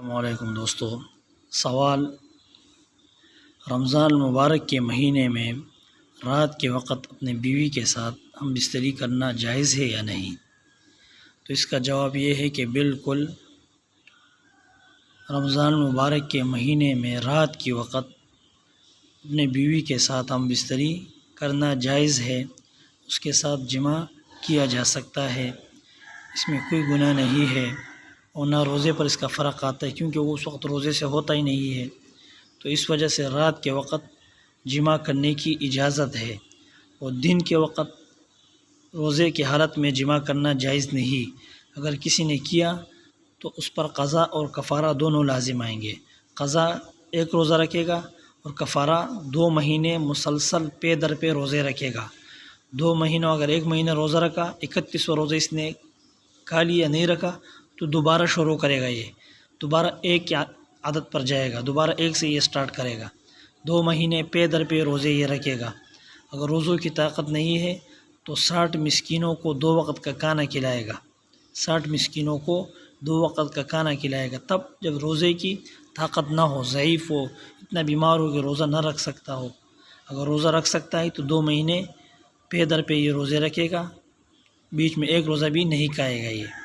السلام علیکم دوستو، سوال: رمضان المبارک کے مہینے میں رات کے وقت اپنے بیوی کے ساتھ ہم بستری کرنا جائز ہے یا نہیں؟ تو اس کا جواب یہ ہے کہ بالکل رمضان المبارک کے مہینے میں رات کے وقت اپنے بیوی کے ساتھ ہم بستری کرنا جائز ہے، اس کے ساتھ جماع کیا جا سکتا ہے، اس میں کوئی گناہ نہیں ہے، اور نہ روزے پر اس کا فرق آتا ہے کیونکہ وہ اس وقت روزے سے ہوتا ہی نہیں ہے، تو اس وجہ سے رات کے وقت جماع کرنے کی اجازت ہے، اور دن کے وقت روزے کی حالت میں جماع کرنا جائز نہیں۔ اگر کسی نے کیا تو اس پر قضا اور کفارہ دونوں لازم آئیں گے۔ قضا ایک روزہ رکھے گا اور کفارہ 2 مہینے مسلسل پے در پے روزے رکھے گا۔ 2 مہینوں اگر 1 مہینہ روزہ رکھا، 31واں روزہ اس نے کھا لیا نہیں رکھا تو دوبارہ شروع کرے گا، یہ دوبارہ ایک کی عادت پر جائے گا، دوبارہ 1 سے یہ سٹارٹ کرے گا۔ 2 مہینے پے در پے روزے یہ رکھے گا۔ اگر روزوں کی طاقت نہیں ہے تو 60 مسکینوں کو 2 وقت کا کھانا کھلائے گا، 60 مسکینوں کو 2 وقت کا کھانا کھلائے گا، تب جب روزے کی طاقت نہ ہو، ضعیف ہو، اتنا بیمار ہو کہ روزہ نہ رکھ سکتا ہو۔ اگر روزہ رکھ سکتا ہے تو 2 مہینے پے در پے یہ روزے رکھے گا، بیچ میں 1 روزہ بھی نہیں کھائے گا یہ۔